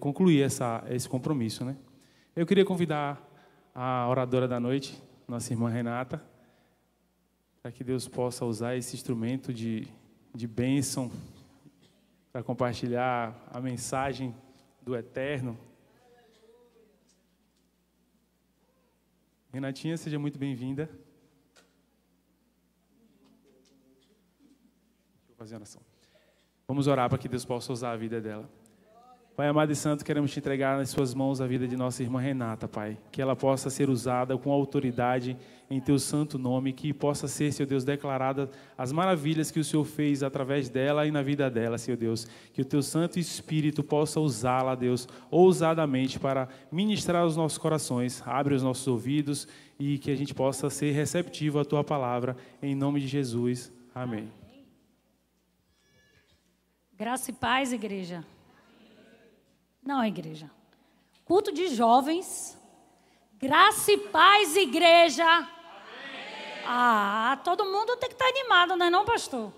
concluir esse compromisso, né? Eu queria convidar a oradora da noite, nossa irmã Renata, para que Deus possa usar esse instrumento de bênção para compartilhar a mensagem do Eterno. Renatinha, seja muito bem-vinda. Deixa eu fazer a oração. Vamos orar para que Deus possa usar a vida dela. Pai amado e santo, queremos te entregar nas suas mãos a vida de nossa irmã Renata, Pai. Que ela possa ser usada com autoridade em teu santo nome, que possa ser, Senhor Deus, declarada as maravilhas que o Senhor fez através dela e na vida dela, Senhor Deus. Que o teu Santo Espírito possa usá-la, Deus, ousadamente para ministrar os nossos corações. Abre os nossos ouvidos e que a gente possa ser receptivo à tua palavra, em nome de Jesus. Amém. Graça e paz, igreja. Não, igreja. Culto de jovens. Graça e paz, igreja. Amém. Todo mundo tem que estar animado, não é não, pastor?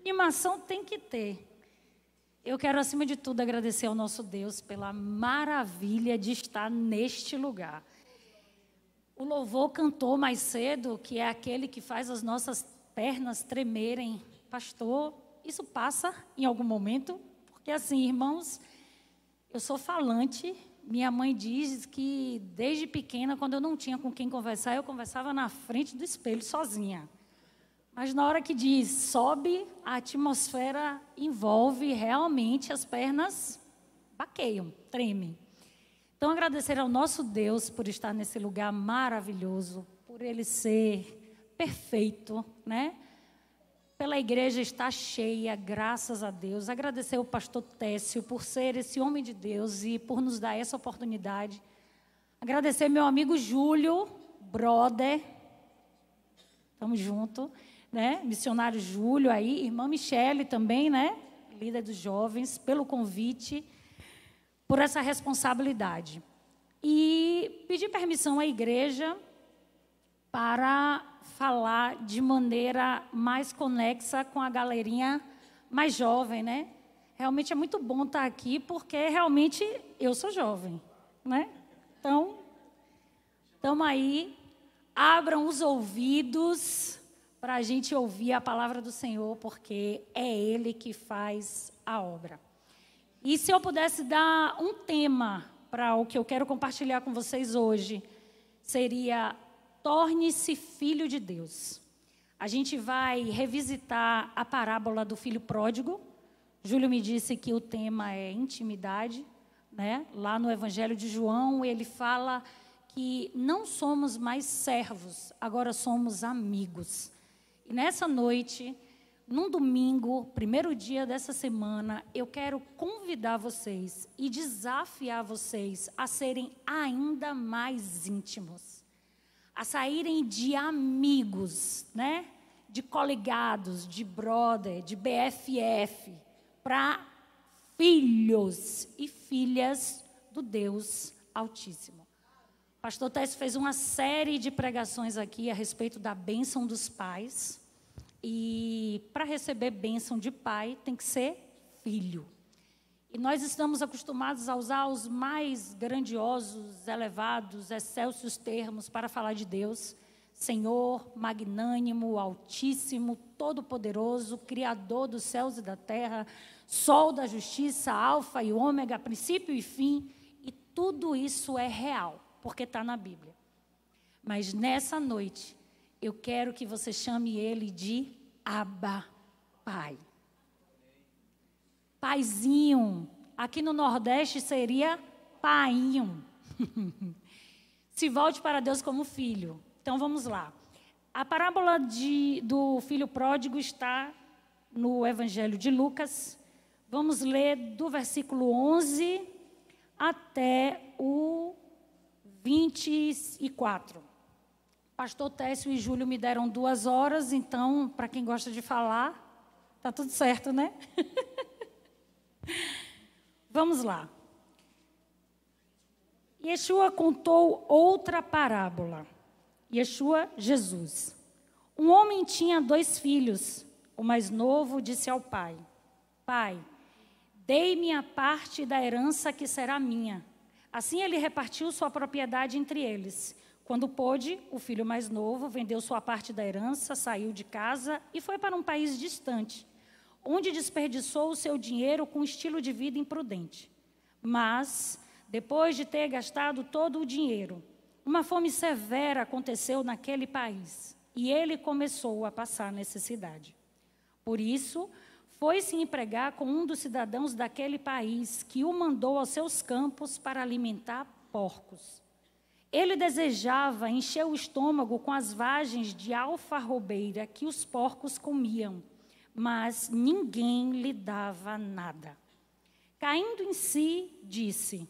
Animação tem que ter. Eu quero, acima de tudo, agradecer ao nosso Deus pela maravilha de estar neste lugar. O louvor cantou mais cedo, que é aquele que faz as nossas pernas tremerem. Pastor, isso passa em algum momento? Porque assim, irmãos, eu sou falante. Minha mãe diz que desde pequena, quando eu não tinha com quem conversar, eu conversava na frente do espelho sozinha. Mas na hora que diz sobe, a atmosfera envolve, realmente as pernas baqueiam, tremem. Então, agradecer ao nosso Deus por estar nesse lugar maravilhoso, por Ele ser perfeito, né? Pela igreja estar cheia, graças a Deus. Agradecer ao pastor Técio por ser esse homem de Deus e por nos dar essa oportunidade. Agradecer meu amigo Júlio, brother, estamos juntos, né? Missionário Júlio aí, irmã Michele também, né? Líder dos jovens, pelo convite, por essa responsabilidade. E pedir permissão à igreja para falar de maneira mais conexa com a galerinha mais jovem, né? Realmente é muito bom estar aqui, porque realmente eu sou jovem, né? Então, estamos aí, abram os ouvidos para a gente ouvir a palavra do Senhor, porque é Ele que faz a obra. E se eu pudesse dar um tema para o que eu quero compartilhar com vocês hoje, seria: torne-se filho de Deus. A gente vai revisitar a parábola do filho pródigo. Júlio me disse que o tema é intimidade, né? Lá no Evangelho de João, ele fala que não somos mais servos, agora somos amigos. E nessa noite, num domingo, primeiro dia dessa semana, eu quero convidar vocês e desafiar vocês a serem ainda mais íntimos, a saírem de amigos, né? De colegados, de brother, de BFF, para filhos e filhas do Deus Altíssimo. O pastor Técio fez uma série de pregações aqui a respeito da bênção dos pais. E para receber bênção de pai, tem que ser filho. E nós estamos acostumados a usar os mais grandiosos, elevados, excelsos termos para falar de Deus. Senhor, magnânimo, altíssimo, todo-poderoso, criador dos céus e da terra, sol da justiça, alfa e ômega, princípio e fim. E tudo isso é real, porque está na Bíblia. Mas nessa noite, eu quero que você chame ele de Abba, Pai. Paizinho. Aqui no Nordeste seria painho. Se volte para Deus como filho. Então vamos lá. A parábola do filho pródigo está no Evangelho de Lucas. Vamos ler do versículo 11 até o 24. Pastor Técio e Júlio me deram 2 horas, então, para quem gosta de falar, está tudo certo, né? Vamos lá. Yeshua contou outra parábola. Yeshua, Jesus. Um homem tinha 2 filhos. O mais novo disse ao pai: Pai, Dei-me a parte da herança que será minha. Assim ele repartiu sua propriedade entre eles. Quando pôde, o filho mais novo vendeu sua parte da herança, saiu de casa e foi para um país distante, onde desperdiçou o seu dinheiro com um estilo de vida imprudente. Mas, depois de ter gastado todo o dinheiro, uma fome severa aconteceu naquele país e ele começou a passar necessidade. Por isso, foi se empregar com um dos cidadãos daquele país, que o mandou aos seus campos para alimentar porcos. Ele desejava encher o estômago com as vagens de alfarrobeira que os porcos comiam, mas ninguém lhe dava nada. Caindo em si, disse: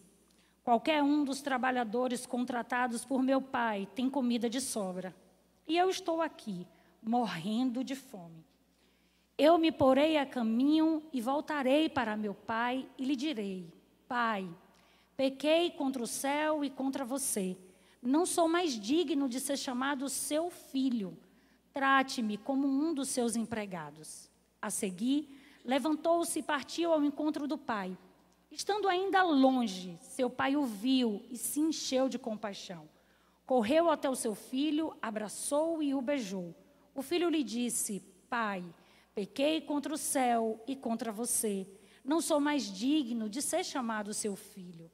qualquer um dos trabalhadores contratados por meu pai tem comida de sobra, e eu estou aqui, morrendo de fome. Eu me porei a caminho e voltarei para meu pai e lhe direi: Pai, pequei contra o céu e contra você. Não sou mais digno de ser chamado seu filho. Trate-me como um dos seus empregados. A seguir, levantou-se e partiu ao encontro do pai. Estando ainda longe, seu pai o viu e se encheu de compaixão. Correu até o seu filho, abraçou-o e o beijou. O filho lhe disse: Pai, pequei contra o céu e contra você. Não sou mais digno de ser chamado seu filho.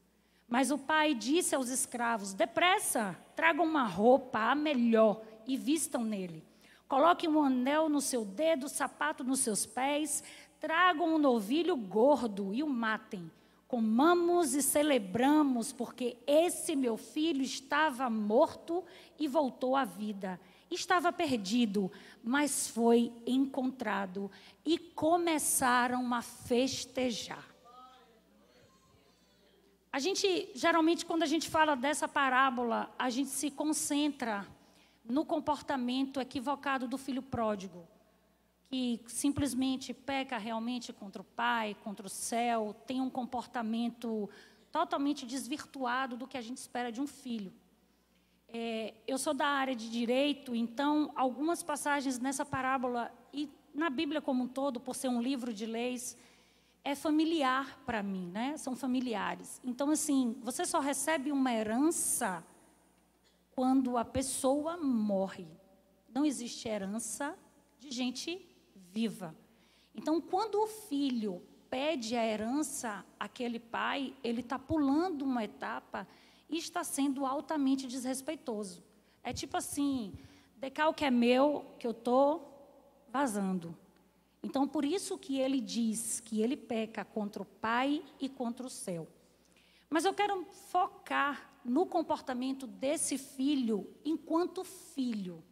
Mas o pai disse aos escravos: depressa, tragam uma roupa, a melhor, e vistam nele. Coloquem um anel no seu dedo, sapato nos seus pés, tragam um novilho gordo e o matem. Comamos e celebramos, porque esse meu filho estava morto e voltou à vida. Estava perdido, mas foi encontrado, e começaram a festejar. A gente, geralmente, quando a gente fala dessa parábola, a gente se concentra no comportamento equivocado do filho pródigo, que simplesmente peca realmente contra o pai, contra o céu, tem um comportamento totalmente desvirtuado do que a gente espera de um filho. Eu sou da área de direito, então algumas passagens nessa parábola e na Bíblia como um todo, por ser um livro de leis, é familiar para mim, né? São familiares. Então, assim, você só recebe uma herança quando a pessoa morre. Não existe herança de gente viva. Então, quando o filho pede a herança àquele pai, ele está pulando uma etapa e está sendo altamente desrespeitoso. É tipo assim: decalque o que é meu, que eu estou vazando. Então, por isso que ele diz que ele peca contra o pai e contra o céu. Mas eu quero focar no comportamento desse filho enquanto filho.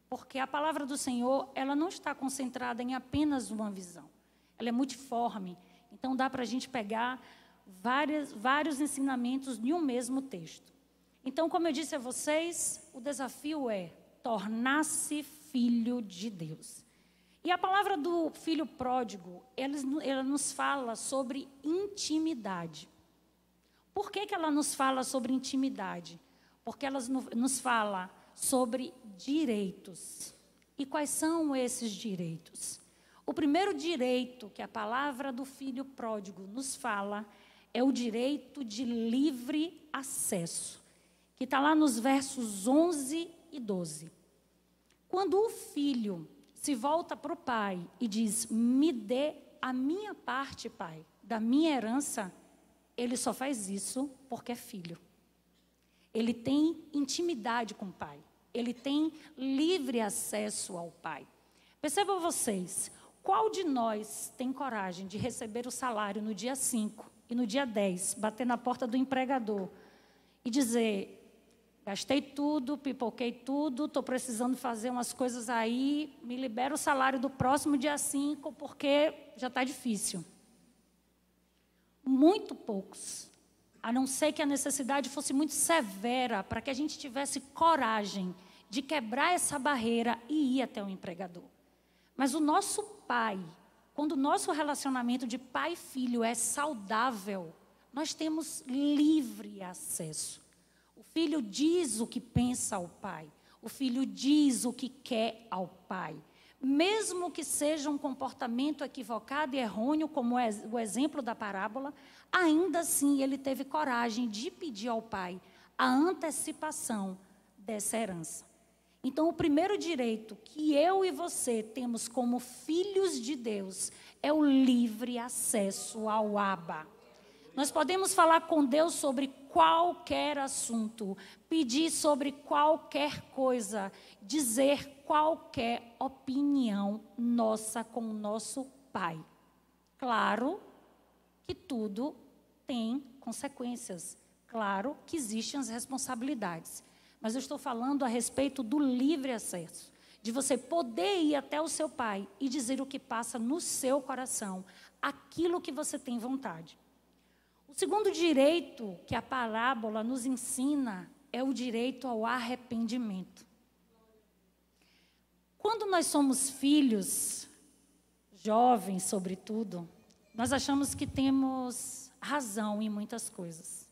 Porque a palavra do Senhor, ela não está concentrada em apenas uma visão. Ela é multiforme. Então, dá para a gente pegar vários ensinamentos em um mesmo texto. Então, como eu disse a vocês, o desafio é tornar-se filho de Deus. E a palavra do filho pródigo, ela nos fala sobre intimidade. Por que ela nos fala sobre intimidade? Porque ela nos fala sobre direitos. E quais são esses direitos? O primeiro direito que a palavra do filho pródigo nos fala é o direito de livre acesso, que está lá nos versos 11 e 12. Quando o filho se volta para o pai e diz: me dê a minha parte, pai, da minha herança, ele só faz isso porque é filho. Ele tem intimidade com o pai. Ele tem livre acesso ao pai. Percebam vocês, qual de nós tem coragem de receber o salário no dia 5 e no dia 10, bater na porta do empregador e dizer: gastei tudo, pipoquei tudo, estou precisando fazer umas coisas aí, me libera o salário do próximo dia 5, porque já está difícil. Muito poucos, a não ser que a necessidade fosse muito severa, para que a gente tivesse coragem de quebrar essa barreira e ir até o empregador. Mas o nosso pai, quando o nosso relacionamento de pai e filho é saudável, nós temos livre acesso. O filho diz o que pensa ao pai. O filho diz o que quer ao pai. mesmo que seja um comportamento equivocado e errôneo, como é o exemplo da parábola, ainda assim ele teve coragem de pedir ao pai a antecipação dessa herança. Então, o primeiro direito que eu e você temos como filhos de Deus é o livre acesso ao Abba. Nós podemos falar com Deus sobre qualquer assunto, pedir sobre qualquer coisa, dizer qualquer opinião nossa com o nosso Pai. Claro que tudo tem consequências. Claro que existem as responsabilidades. Mas eu estou falando a respeito do livre acesso, de você poder ir até o seu pai e dizer o que passa no seu coração, aquilo que você tem vontade. O segundo direito que a parábola nos ensina é o direito ao arrependimento. Quando nós somos filhos, jovens sobretudo, nós achamos que temos razão em muitas coisas.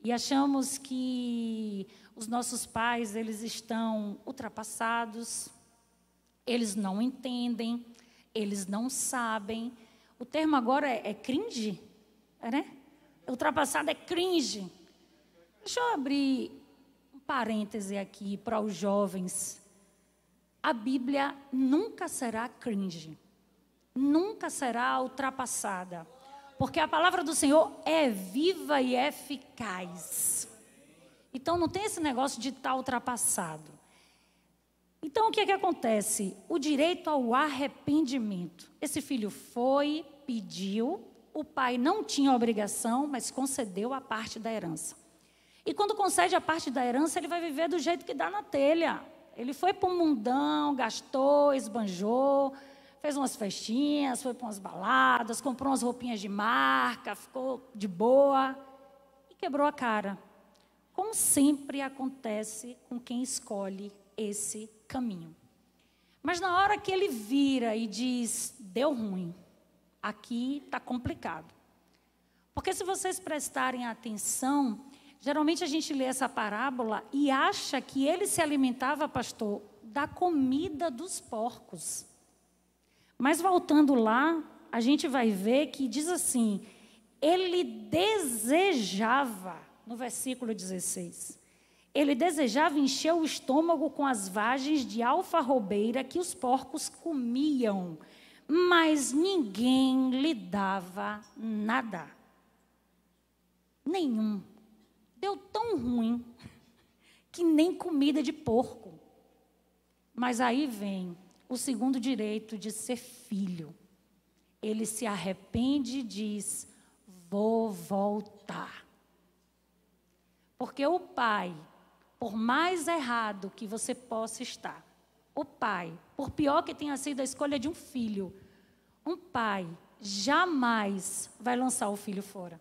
E achamos que os nossos pais, eles estão ultrapassados, eles não entendem, eles não sabem. O termo agora é cringe, né? Ultrapassado é cringe. Deixa eu abrir um parêntese aqui para os jovens. A Bíblia nunca será cringe, nunca será ultrapassada. Porque a palavra do Senhor é viva e eficaz. Então, não tem esse negócio de estar ultrapassado. Então, o que é que acontece? O direito ao arrependimento. Esse filho foi, pediu, o pai não tinha obrigação, mas concedeu a parte da herança. E quando concede a parte da herança, ele vai viver do jeito que dá na telha. Ele foi para um mundão, gastou, esbanjou, fez umas festinhas, foi para umas baladas, comprou umas roupinhas de marca, ficou de boa e quebrou a cara. Como sempre acontece com quem escolhe esse caminho. Mas na hora que ele vira e diz, deu ruim, aqui está complicado. Porque se vocês prestarem atenção, geralmente a gente lê essa parábola e acha que ele se alimentava, pastor, da comida dos porcos. Mas voltando lá, a gente vai ver que diz assim, ele desejava, no versículo 16, ele desejava encher o estômago com as vagens de alfarrobeira que os porcos comiam, mas ninguém lhe dava nada. Nenhum. Deu tão ruim que nem comida de porco. Mas aí vem o segundo direito de ser filho. Ele se arrepende e diz, vou voltar. Porque o pai, por mais errado que você possa estar, o pai, por pior que tenha sido a escolha de um filho, um pai jamais vai lançar o filho fora.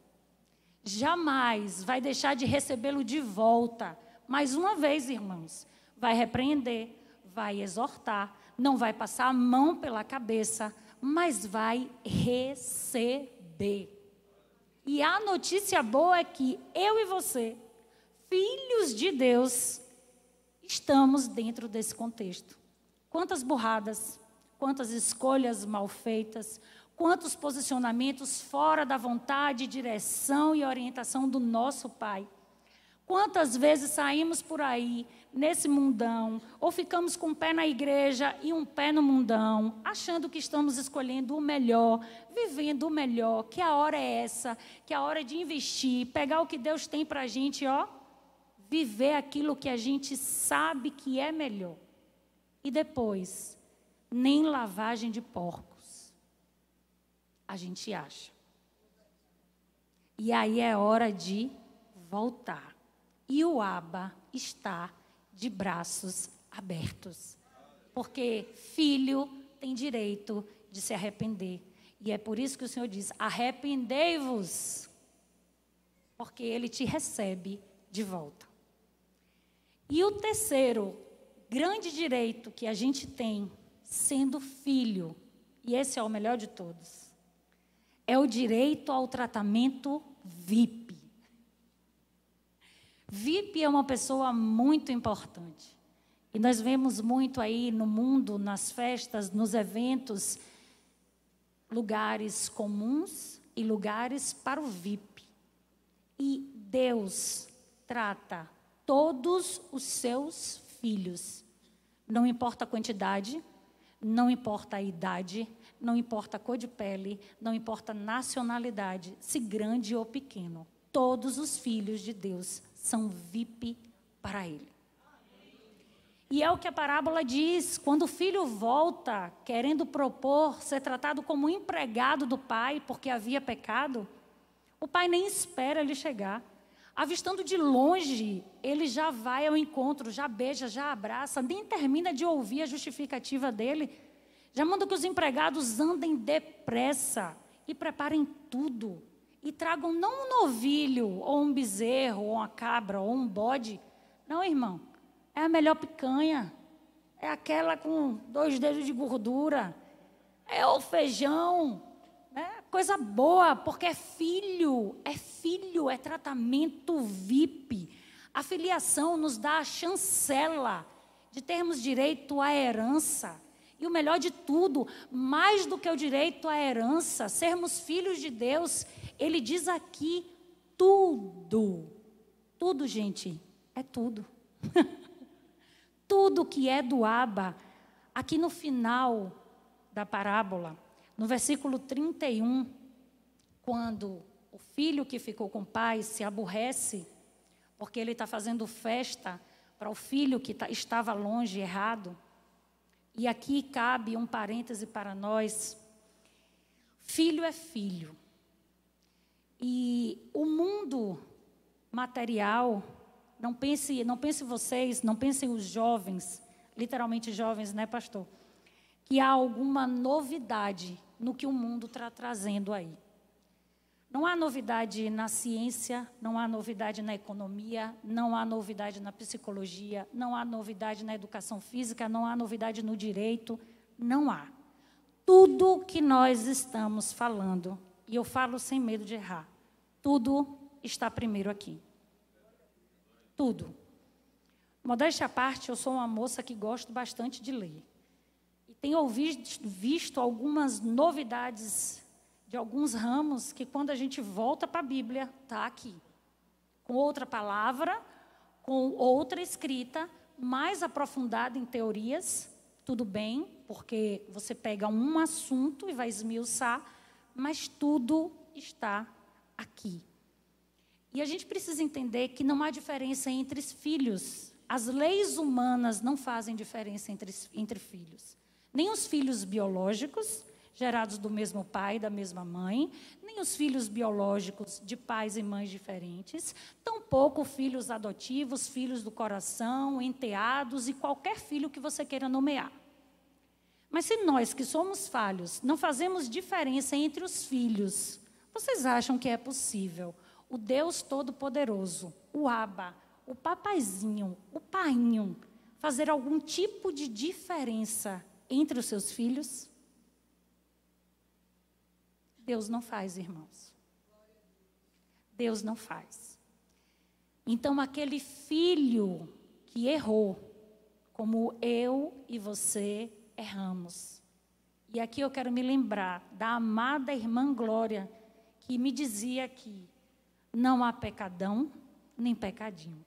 Jamais vai deixar de recebê-lo de volta. Mais uma vez, irmãos, vai repreender, vai exortar, não vai passar a mão pela cabeça, mas vai receber. E a notícia boa é que eu e você, filhos de Deus, estamos dentro desse contexto. Quantas burradas, quantas escolhas mal feitas, quantos posicionamentos fora da vontade, direção e orientação do nosso Pai. Quantas vezes saímos por aí, nesse mundão, ou ficamos com um pé na igreja e um pé no mundão, achando que estamos escolhendo o melhor, vivendo o melhor, que a hora é essa, que a hora é de investir, pegar o que Deus tem para a gente, viver aquilo que a gente sabe que é melhor. E depois, nem lavagem de porcos a gente acha. E aí é hora de voltar. E o Abba está de braços abertos. Porque filho tem direito de se arrepender. E é por isso que o Senhor diz, arrependei-vos. Porque Ele te recebe de volta. E o terceiro grande direito que a gente tem, sendo filho, e esse é o melhor de todos, é o direito ao tratamento VIP. VIP é uma pessoa muito importante. E nós vemos muito aí no mundo, nas festas, nos eventos, lugares comuns e lugares para o VIP. E Deus trata todos os seus filhos. Não importa a quantidade, não importa a idade, não importa a cor de pele, não importa a nacionalidade, se grande ou pequeno. Todos os filhos de Deus são VIP para Ele. E é o que a parábola diz, quando o filho volta querendo propor ser tratado como empregado do pai porque havia pecado, o pai nem espera ele chegar. Avistando de longe, ele já vai ao encontro, já beija, já abraça, nem termina de ouvir a justificativa dele. Já manda que os empregados andem depressa e preparem tudo. E tragam não um novilho, ou um bezerro, ou uma cabra, ou um bode. Não, irmão. É a melhor picanha, é aquela com 2 dedos de gordura, é o feijão, né? Coisa boa, porque é filho, é tratamento VIP. A filiação nos dá a chancela de termos direito à herança. E o melhor de tudo, mais do que o direito à herança, sermos filhos de Deus, ele diz aqui tudo. Tudo, gente, é tudo. Tudo que é do Abba, aqui no final da parábola, no versículo 31, quando o filho que ficou com o pai se aborrece, porque ele está fazendo festa para o filho que estava longe, errado, e aqui cabe um parêntese para nós, filho é filho, e o mundo material, não pense vocês, não pensem os jovens, literalmente jovens, né, pastor? Que há alguma novidade no que o mundo está trazendo aí. Não há novidade na ciência, não há novidade na economia, não há novidade na psicologia, não há novidade na educação física, não há novidade no direito, não há. Tudo que nós estamos falando, e eu falo sem medo de errar, tudo está primeiro aqui. Tudo. Modéstia à parte, eu sou uma moça que gosto bastante de ler. E tenho visto algumas novidades de alguns ramos que quando a gente volta para a Bíblia, está aqui. Com outra palavra, com outra escrita, mais aprofundada em teorias, tudo bem, porque você pega um assunto e vai esmiuçar, mas tudo está aqui. E a gente precisa entender que não há diferença entre filhos. As leis humanas não fazem diferença entre filhos. Nem os filhos biológicos, gerados do mesmo pai, da mesma mãe, nem os filhos biológicos de pais e mães diferentes, tampouco filhos adotivos, filhos do coração, enteados e qualquer filho que você queira nomear. Mas se nós que somos falhos não fazemos diferença entre os filhos, vocês acham que é possível o Deus Todo-Poderoso, o Abba, o papaizinho, o painho, fazer algum tipo de diferença entre os seus filhos? Deus não faz, irmãos. Deus não faz. Então, aquele filho que errou, como eu e você erramos. E aqui eu quero me lembrar da amada irmã Glória, que me dizia que não há pecadão, nem pecadinho.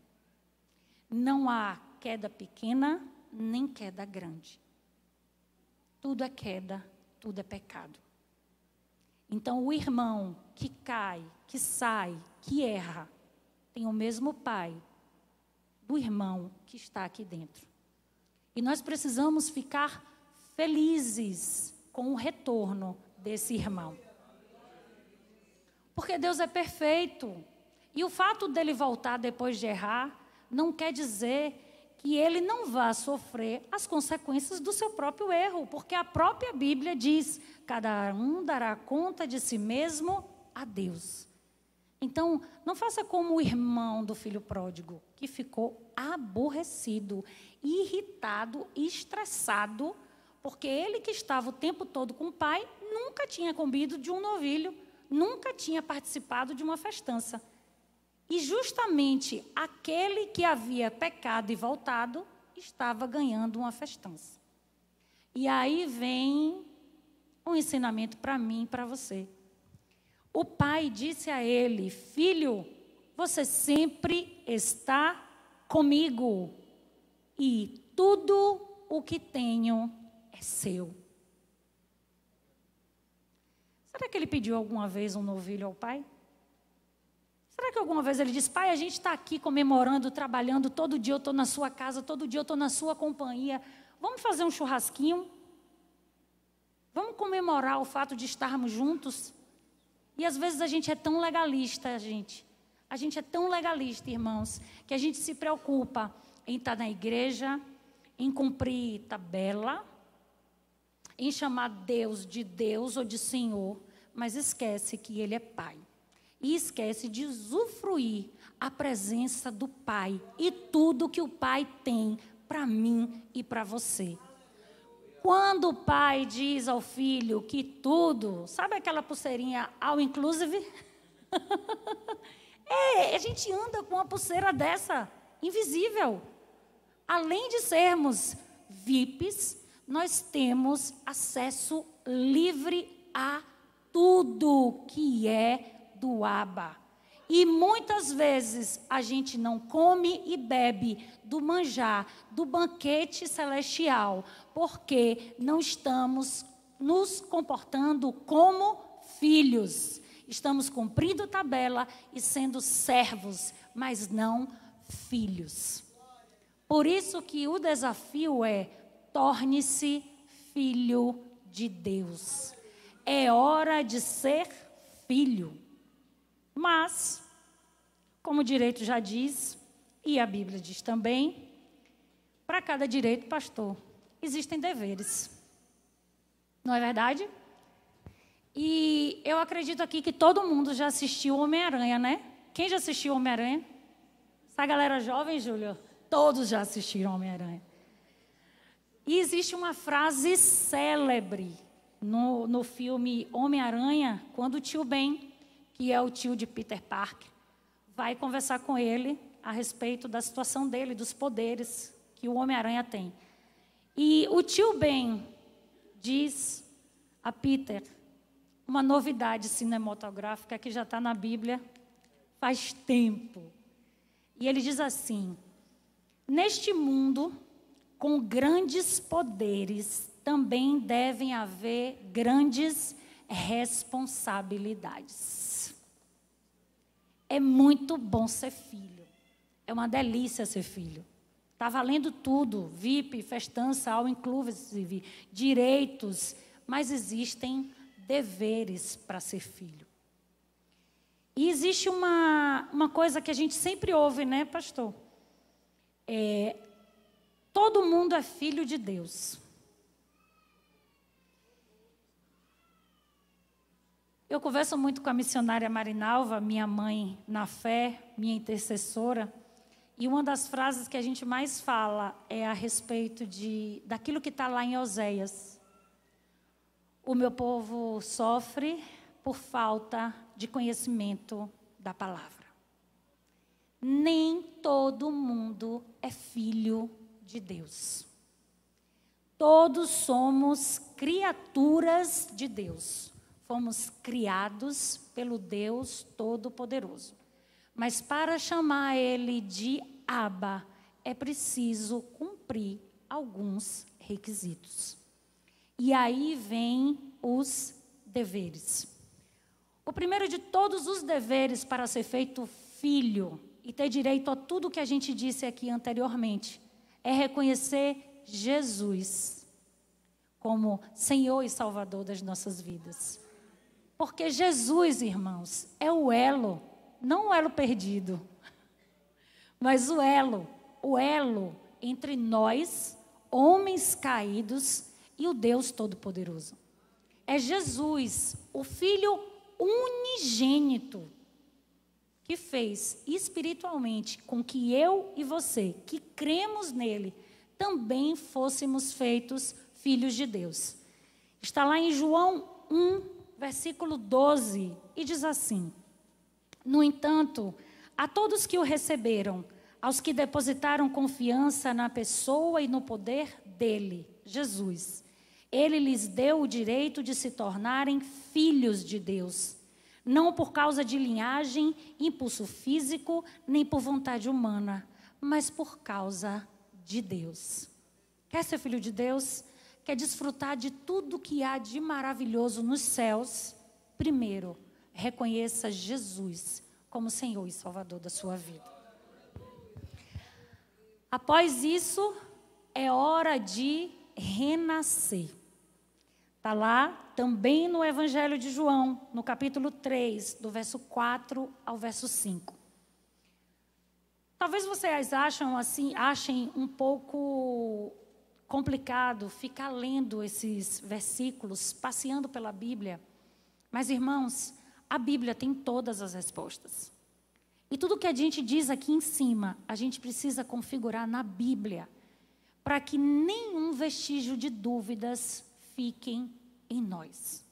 Não há queda pequena, nem queda grande. Tudo é queda, tudo é pecado. Então, o irmão que cai, que sai, que erra, tem o mesmo pai do irmão que está aqui dentro. E nós precisamos ficar felizes com o retorno desse irmão. Porque Deus é perfeito. E o fato dele voltar depois de errar não quer dizer que ele não vá sofrer as consequências do seu próprio erro. Porque a própria Bíblia diz, cada um dará conta de si mesmo a Deus. Então, não faça como o irmão do filho pródigo, que ficou aborrecido, irritado, estressado, porque ele que estava o tempo todo com o pai, nunca tinha comido de um novilho, nunca tinha participado de uma festança. E justamente aquele que havia pecado e voltado, estava ganhando uma festança. E aí vem um ensinamento para mim e para você. O pai disse a ele: filho, você sempre está comigo e tudo o que tenho é seu. Será que ele pediu alguma vez um novilho ao pai? Será que alguma vez ele disse: pai, a gente está aqui comemorando, trabalhando, todo dia eu estou na sua casa, todo dia eu estou na sua companhia, vamos fazer um churrasquinho? Vamos comemorar o fato de estarmos juntos? E às vezes a gente é tão legalista, gente. A gente é tão legalista, irmãos, que a gente se preocupa em estar na igreja, em cumprir tabela, em chamar Deus de Deus ou de Senhor, mas esquece que Ele é Pai. E esquece de usufruir a presença do Pai e tudo que o Pai tem para mim e para você. Quando o pai diz ao filho que tudo, sabe aquela pulseirinha all inclusive? A gente anda com uma pulseira dessa, invisível. Além de sermos VIPs, nós temos acesso livre a tudo que é do Abba. E muitas vezes a gente não come e bebe do manjar, do banquete celestial, porque não estamos nos comportando como filhos. Estamos cumprindo tabela e sendo servos, mas não filhos. Por isso que o desafio é: torne-se filho de Deus. É hora de ser filho. Mas, como o direito já diz, e a Bíblia diz também, para cada direito, pastor, existem deveres. Não é verdade? E eu acredito aqui que todo mundo já assistiu Homem-Aranha, né? Quem já assistiu Homem-Aranha? Essa galera jovem, Júlio? Todos já assistiram Homem-Aranha. E existe uma frase célebre no filme Homem-Aranha, quando o tio Ben, que é o tio de Peter Parker, vai conversar com ele a respeito da situação dele, dos poderes que o Homem-Aranha tem. E o tio Ben diz a Peter uma novidade cinematográfica que já está na Bíblia faz tempo. E ele diz assim: neste mundo, com grandes poderes, também devem haver grandes responsabilidades. É muito bom ser filho. É uma delícia ser filho. Está valendo tudo. VIP, festança, all inclusive, direitos. Mas existem deveres para ser filho. E existe uma coisa que a gente sempre ouve, né, pastor? Todo mundo é filho de Deus. Eu converso muito com a missionária Marinalva, minha mãe na fé, minha intercessora, e uma das frases que a gente mais fala é a respeito daquilo que está lá em Oséias. O meu povo sofre por falta de conhecimento da palavra. Nem todo mundo é filho de Deus. Todos somos criaturas de Deus. Fomos criados pelo Deus Todo-Poderoso. Mas para chamar Ele de Abba, é preciso cumprir alguns requisitos. E aí vem os deveres. O primeiro de todos os deveres para ser feito filho e ter direito a tudo que a gente disse aqui anteriormente é reconhecer Jesus como Senhor e Salvador das nossas vidas. Porque Jesus, irmãos, é o elo, não o elo perdido, mas o elo entre nós, homens caídos, e o Deus Todo-Poderoso. É Jesus, o Filho unigênito, que fez espiritualmente com que eu e você, que cremos nele, também fôssemos feitos filhos de Deus. Está lá em João 1, versículo 12, e diz assim: no entanto, a todos que o receberam, aos que depositaram confiança na pessoa e no poder dele, Jesus. Ele lhes deu o direito de se tornarem filhos de Deus, não por causa de linhagem, impulso físico, nem por vontade humana, mas por causa de Deus. Quer ser filho de Deus? Quer desfrutar de tudo que há de maravilhoso nos céus? Primeiro, reconheça Jesus como Senhor e Salvador da sua vida. Após isso, é hora de renascer. Está lá também no Evangelho de João, no capítulo 3, do verso 4 ao verso 5. Talvez vocês achem um pouco complicado ficar lendo esses versículos, passeando pela Bíblia. Mas, irmãos, a Bíblia tem todas as respostas. E tudo que a gente diz aqui em cima, a gente precisa configurar na Bíblia, para que nenhum vestígio de dúvidas fiquem em nós.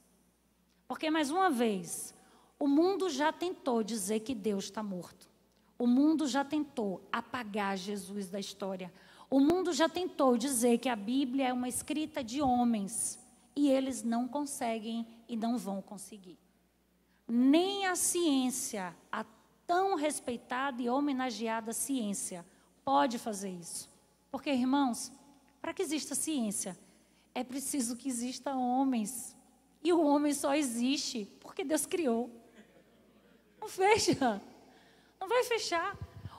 Porque, mais uma vez, o mundo já tentou dizer que Deus está morto. O mundo já tentou apagar Jesus da história. O mundo já tentou dizer que a Bíblia é uma escrita de homens. E eles não conseguem e não vão conseguir. Nem a ciência, a tão respeitada e homenageada ciência, pode fazer isso. Porque, irmãos, para que exista ciência, é preciso que existam homens. E o homem só existe porque Deus criou. Não fecha. Não vai fechar.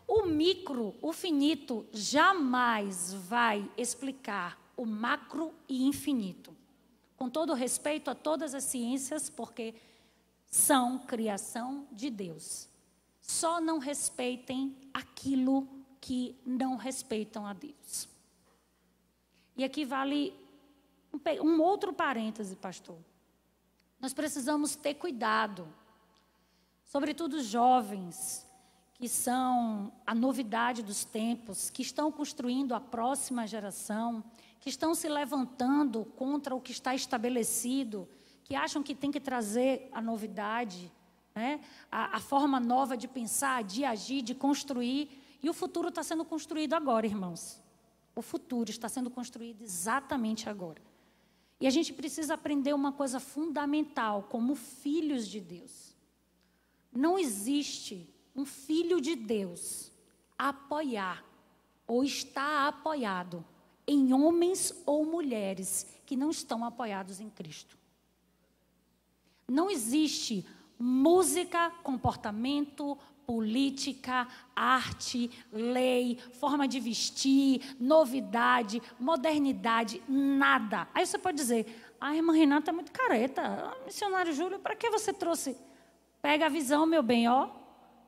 O micro, o finito, jamais vai explicar o macro e infinito. Com todo respeito a todas as ciências, porque são criação de Deus. Só não respeitem aquilo que não respeitam a Deus. E aqui vale um outro parêntese, pastor. Nós precisamos ter cuidado, sobretudo os jovens, que são a novidade dos tempos, que estão construindo a próxima geração, que estão se levantando contra o que está estabelecido, que acham que tem que trazer a novidade, né? A forma nova de pensar, de agir, de construir. E o futuro está sendo construído agora, irmãos. O futuro está sendo construído exatamente agora. E a gente precisa aprender uma coisa fundamental, como filhos de Deus. Não existe um filho de Deus apoiar ou estar apoiado em homens ou mulheres que não estão apoiados em Cristo. Não existe música, comportamento, política, arte, lei, forma de vestir, novidade, modernidade, nada. Aí você pode dizer, a irmã Renata é muito careta. Missionário Júlio, para que você trouxe? Pega a visão, meu bem, ó.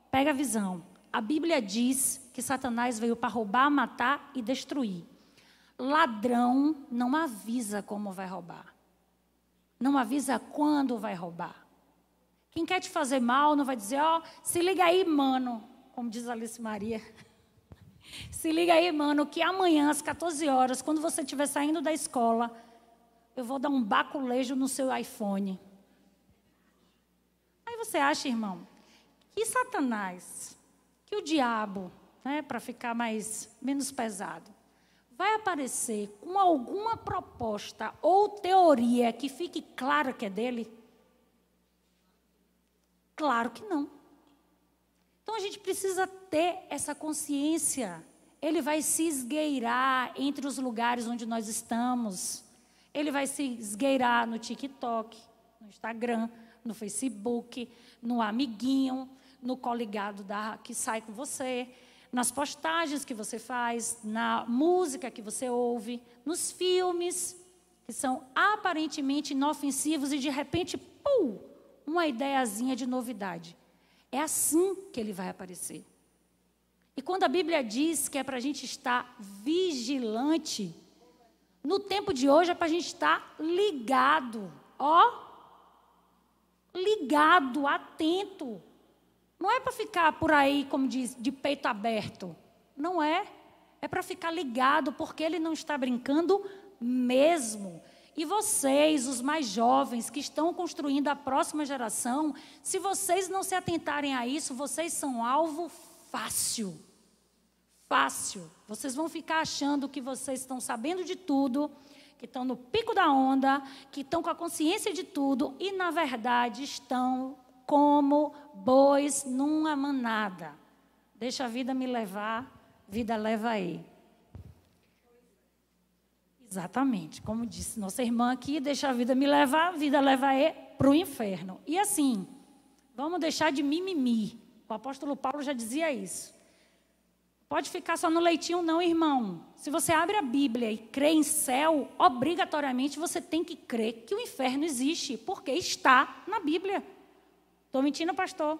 Pega a visão. A Bíblia diz que Satanás veio para roubar, matar e destruir. Ladrão não avisa como vai roubar. Não avisa quando vai roubar. Quem quer te fazer mal não vai dizer, ó, se liga aí, mano, como diz Alice Maria. Se liga aí, mano, que amanhã, às 14 horas, quando você estiver saindo da escola, eu vou dar um baculejo no seu iPhone. Aí você acha, irmão, que Satanás, que o diabo, né, para ficar menos pesado, vai aparecer com alguma proposta ou teoria que fique clara que é dele? Claro que não. Então a gente precisa ter essa consciência. Ele vai se esgueirar entre os lugares onde nós estamos. Ele vai se esgueirar no TikTok, no Instagram, no Facebook, no amiguinho, no coligado que sai com você, nas postagens que você faz, na música que você ouve, nos filmes que são aparentemente inofensivos e de repente, pum, uma ideiazinha de novidade. É assim que ele vai aparecer. E quando a Bíblia diz que é para a gente estar vigilante, no tempo de hoje é para a gente estar ligado, ó, ligado, atento. Não é para ficar por aí, como diz, de peito aberto. Não é. É para ficar ligado, porque ele não está brincando mesmo. E vocês, os mais jovens, que estão construindo a próxima geração, se vocês não se atentarem a isso, vocês são alvo fácil. fácil. Vocês vão ficar achando que vocês estão sabendo de tudo, que estão no pico da onda, que estão com a consciência de tudo e, na verdade, estão como bois numa manada. Deixa a vida me levar, vida leva aí. Exatamente, como disse nossa irmã aqui, deixa a vida me levar, vida leva aí para o inferno. E assim, vamos deixar de mimimi. O apóstolo Paulo já dizia isso. Pode ficar só no leitinho não, irmão. Se você abre a Bíblia e crê em céu, obrigatoriamente você tem que crer que o inferno existe, porque está na Bíblia. Estou mentindo, pastor?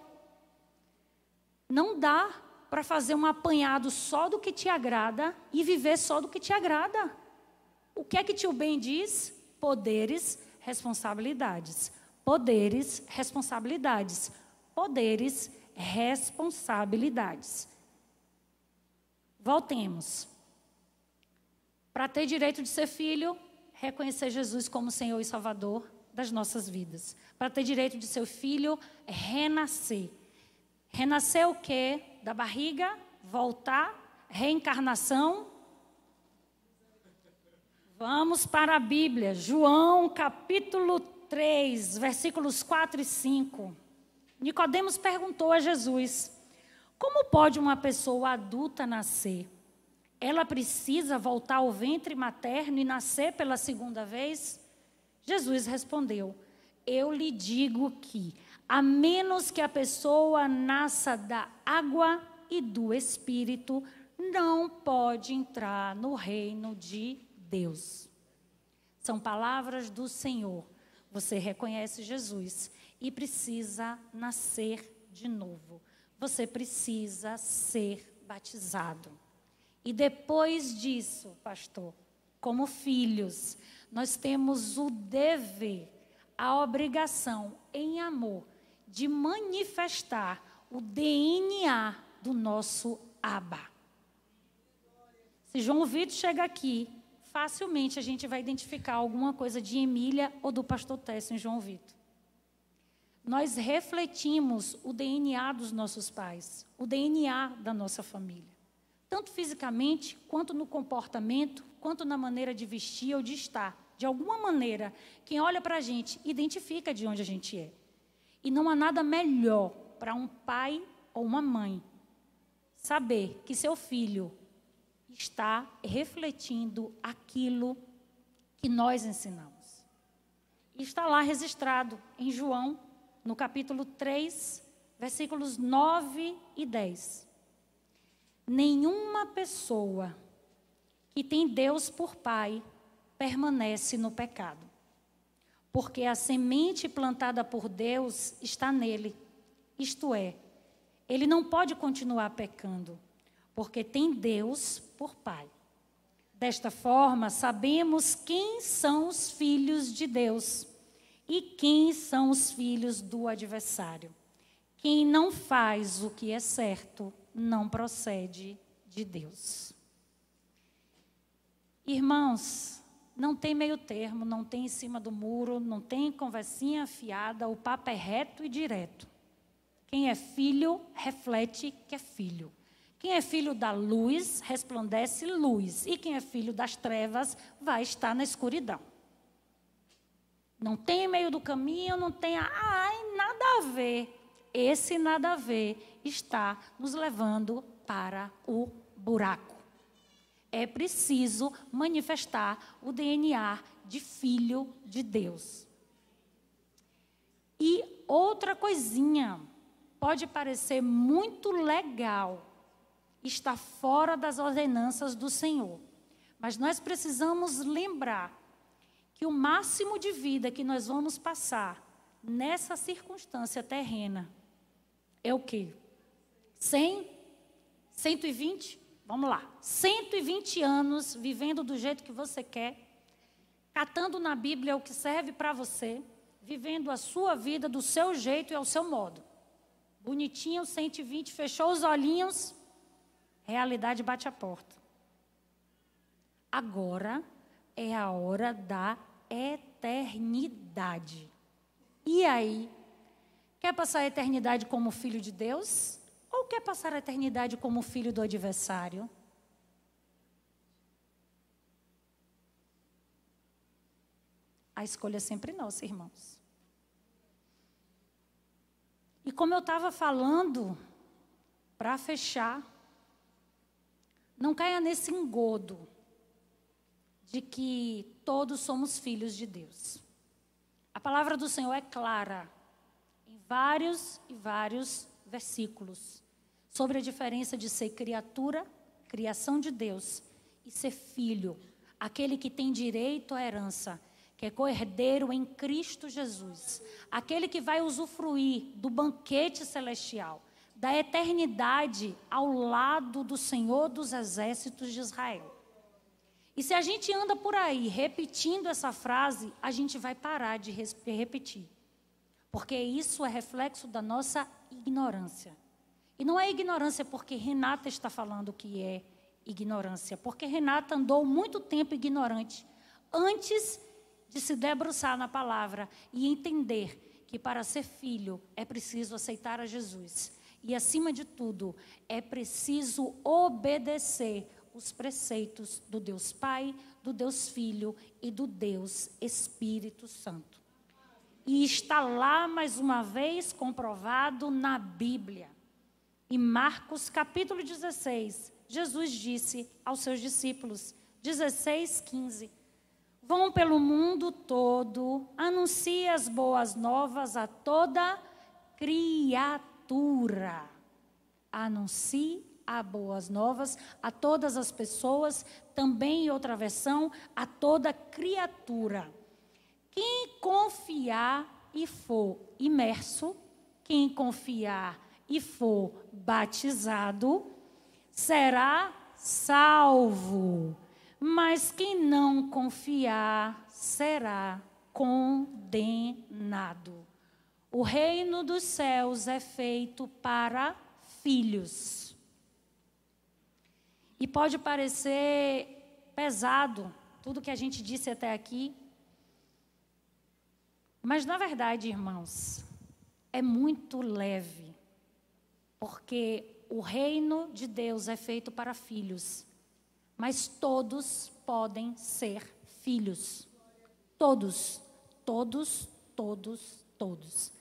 Não dá para fazer um apanhado só do que te agrada e viver só do que te agrada. O que é que tio Ben diz? Poderes, responsabilidades. Poderes, responsabilidades. Poderes, responsabilidades. Voltemos. Para ter direito de ser filho, reconhecer Jesus como Senhor e Salvador das nossas vidas. Para ter direito de ser filho, renascer. Renascer o quê? Da barriga, voltar, reencarnação. Vamos para a Bíblia, João capítulo 3, versículos 4 e 5. Nicodemos perguntou a Jesus: como pode uma pessoa adulta nascer? Ela precisa voltar ao ventre materno e nascer pela segunda vez? Jesus respondeu: eu lhe digo que, a menos que a pessoa nasça da água e do Espírito, não pode entrar no reino de Deus. São palavras do Senhor. Você reconhece Jesus e precisa nascer de novo. Você precisa ser batizado. E depois disso, pastor, como filhos, nós temos o dever, a obrigação, em amor, de manifestar o DNA do nosso Abba. Se João Vitor chega aqui, facilmente a gente vai identificar alguma coisa de Emília ou do pastor Técio em João Vitor. Nós refletimos o DNA dos nossos pais, o DNA da nossa família. Tanto fisicamente, quanto no comportamento, quanto na maneira de vestir ou de estar. De alguma maneira, quem olha para a gente identifica de onde a gente é. E não há nada melhor para um pai ou uma mãe saber que seu filho está refletindo aquilo que nós ensinamos. E está lá registrado em João, no capítulo 3, versículos 9 e 10. Nenhuma pessoa que tem Deus por pai permanece no pecado, porque a semente plantada por Deus está nele, isto é, ele não pode continuar pecando, porque tem Deus por pai. Desta forma, sabemos quem são os filhos de Deus e quem são os filhos do adversário. Quem não faz o que é certo não procede de Deus. Irmãos, não tem meio termo, não tem em cima do muro, não tem conversinha afiada, o papo é reto e direto. Quem é filho, reflete que é filho. Quem é filho da luz, resplandece luz. E quem é filho das trevas, vai estar na escuridão. Não tem meio do caminho, não tem, nada a ver. Esse nada a ver está nos levando para o buraco. É preciso manifestar o DNA de filho de Deus. E outra coisinha, pode parecer muito legal, está fora das ordenanças do Senhor. Mas nós precisamos lembrar que o máximo de vida que nós vamos passar nessa circunstância terrena é o quê? 100? 120? Vamos lá. 120 anos vivendo do jeito que você quer, catando na Bíblia o que serve para você, vivendo a sua vida do seu jeito e ao seu modo. Bonitinho, 120, fechou os olhinhos, realidade bate a porta. Agora é a hora da eternidade. E aí? Quer passar a eternidade como filho de Deus? Ou quer passar a eternidade como filho do adversário? a escolha é sempre nossa, irmãos. E como eu estava falando, para fechar, não caia nesse engodo de que todos somos filhos de Deus. A palavra do Senhor é clara em vários e vários versículos sobre a diferença de ser criatura, criação de Deus, e ser filho, aquele que tem direito à herança, que é co-herdeiro em Cristo Jesus, aquele que vai usufruir do banquete celestial, da eternidade ao lado do Senhor dos exércitos de Israel. E se a gente anda por aí repetindo essa frase, a gente vai parar de repetir. Porque isso é reflexo da nossa ignorância. E não é ignorância porque Renata está falando que é ignorância. Porque Renata andou muito tempo ignorante antes de se debruçar na palavra e entender que para ser filho é preciso aceitar a Jesus. E, acima de tudo, é preciso obedecer os preceitos do Deus Pai, do Deus Filho e do Deus Espírito Santo. E está lá, mais uma vez, comprovado na Bíblia. Em Marcos, capítulo 16, Jesus disse aos seus discípulos, 16:15, vão pelo mundo todo, anuncie as boas novas a toda criatura. Anuncie as boas novas a todas as pessoas, também em outra versão, a toda criatura. Quem confiar e for imerso, quem confiar e for batizado, será salvo. Mas quem não confiar, será condenado. O reino dos céus é feito para filhos. E pode parecer pesado tudo que a gente disse até aqui, mas na verdade, irmãos, é muito leve, porque o reino de Deus é feito para filhos, mas todos podem ser filhos. Todos, todos, todos, todos.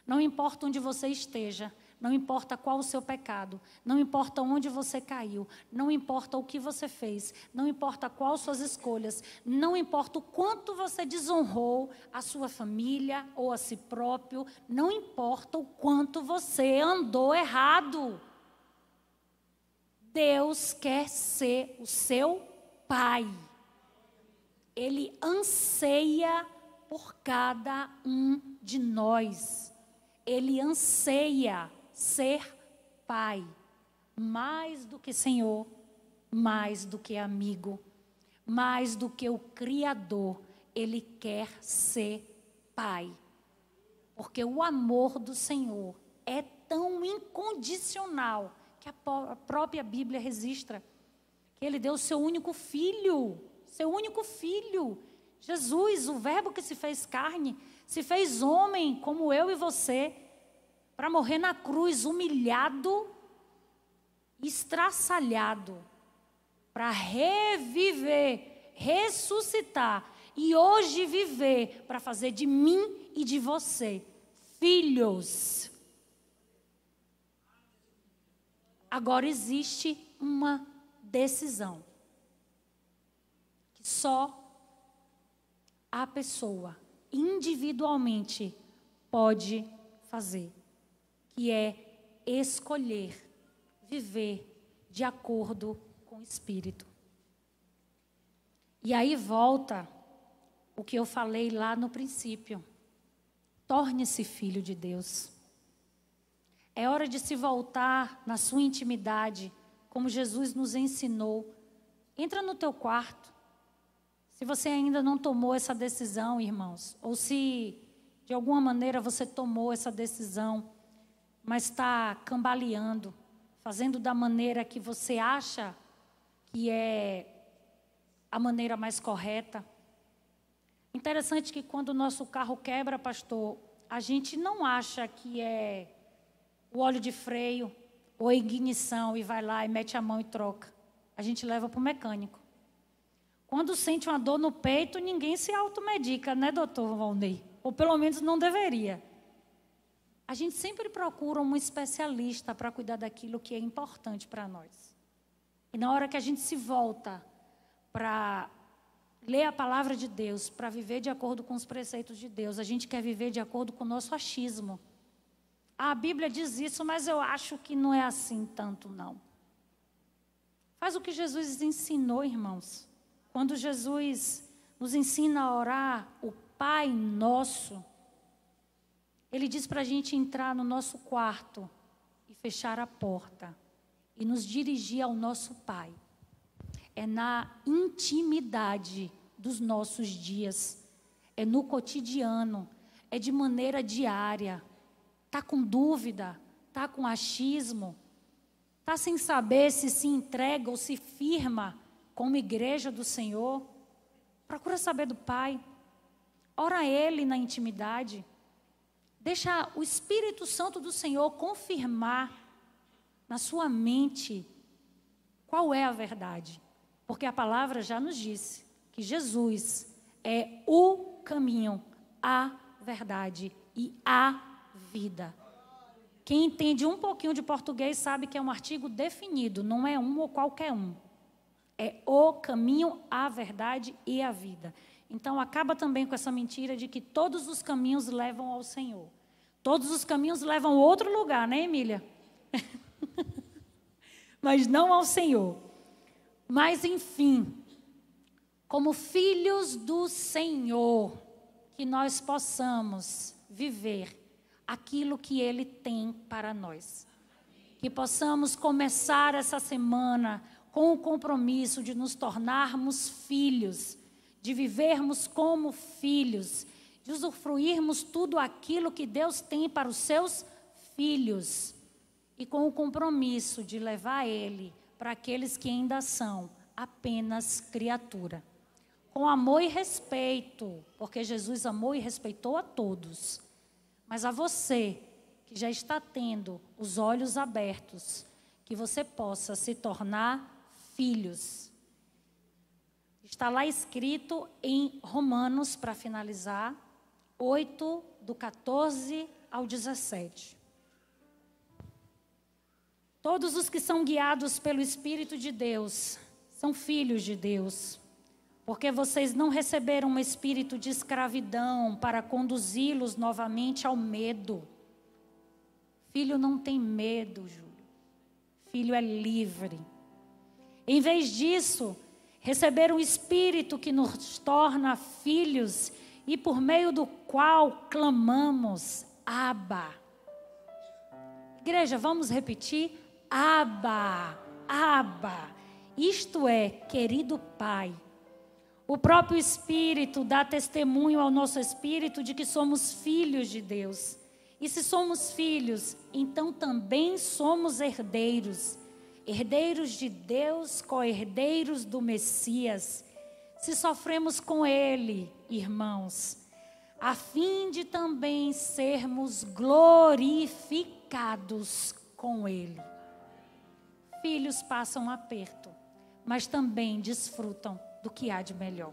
Não importa onde você esteja, não importa qual o seu pecado, não importa onde você caiu, não importa o que você fez, não importa quais suas escolhas, não importa o quanto você desonrou a sua família ou a si próprio, não importa o quanto você andou errado. Deus quer ser o seu Pai. Ele anseia por cada um de nós. Ele anseia ser Pai, mais do que Senhor, mais do que amigo, mais do que o Criador. Ele quer ser Pai, porque o amor do Senhor é tão incondicional que a própria Bíblia registra que Ele deu o seu único filho, Jesus, o Verbo que se fez carne, se fez homem como eu e você, para morrer na cruz, humilhado, estraçalhado, para reviver, ressuscitar e hoje viver para fazer de mim e de você filhos. Agora existe uma decisão que só a pessoa individualmente pode fazer, que é escolher viver de acordo com o Espírito. E aí volta o que eu falei lá no princípio. Torne-se filho de Deus. É hora de se voltar na sua intimidade, como Jesus nos ensinou. Entra no teu quarto. Se você ainda não tomou essa decisão, irmãos, ou se de alguma maneira você tomou essa decisão, mas está cambaleando, fazendo da maneira que você acha que é a maneira mais correta. Interessante que quando o nosso carro quebra, pastor, a gente não acha que é o óleo de freio ou a ignição e vai lá e mete a mão e troca. A gente leva para o mecânico. Quando sente uma dor no peito, ninguém se automedica, né, doutor Valnei? Ou pelo menos não deveria. A gente sempre procura um especialista para cuidar daquilo que é importante para nós. E na hora que a gente se volta para ler a palavra de Deus, para viver de acordo com os preceitos de Deus, a gente quer viver de acordo com o nosso achismo. A Bíblia diz isso, mas eu acho que não é assim tanto, não. Faz o que Jesus ensinou, irmãos. Quando Jesus nos ensina a orar o Pai Nosso, Ele diz para a gente entrar no nosso quarto e fechar a porta e nos dirigir ao nosso Pai. É na intimidade dos nossos dias, é no cotidiano, é de maneira diária. Está com dúvida, está com achismo, está sem saber se entrega ou se firma como igreja do Senhor? Procura saber do Pai, ora a Ele na intimidade, deixa o Espírito Santo do Senhor confirmar na sua mente qual é a verdade. Porque a palavra já nos disse que Jesus é o caminho, a verdade e a vida. Quem entende um pouquinho de português sabe que é um artigo definido, não é um ou qualquer um. É o caminho, a verdade e a vida. Então acaba também com essa mentira de que todos os caminhos levam ao Senhor. Todos os caminhos levam a outro lugar, né, Emília? Mas não ao Senhor. Mas, enfim, como filhos do Senhor, que nós possamos viver aquilo que Ele tem para nós. Que possamos começar essa semana com o compromisso de nos tornarmos filhos, de vivermos como filhos, de usufruirmos tudo aquilo que Deus tem para os seus filhos. E com o compromisso de levar Ele para aqueles que ainda são apenas criatura. Com amor e respeito, porque Jesus amou e respeitou a todos. Mas a você, que já está tendo os olhos abertos, que você possa se tornar filhos. Está lá escrito em Romanos, para finalizar, 8, do 14 ao 17. Todos os que são guiados pelo Espírito de Deus são filhos de Deus, porque vocês não receberam um espírito de escravidão para conduzi-los novamente ao medo. Filho não tem medo, Júlio. Filho é livre. Em vez disso, receberam um espírito que nos torna filhos e por meio do qual clamamos, Abba. Igreja, vamos repetir? Abba, Abba, isto é, querido Pai. O próprio Espírito dá testemunho ao nosso espírito de que somos filhos de Deus. E se somos filhos, então também somos herdeiros. Herdeiros de Deus, co-herdeiros do Messias. Se sofremos com Ele, irmãos, a fim de também sermos glorificados com Ele. Filhos passam aperto, mas também desfrutam do que há de melhor.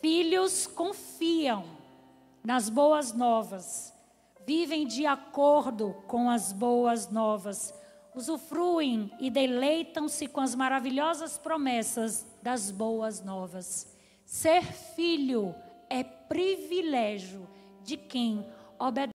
Filhos confiam nas boas novas, vivem de acordo com as boas novas, usufruem e deleitam-se com as maravilhosas promessas das boas novas. Ser filho é privilégio de quem obedece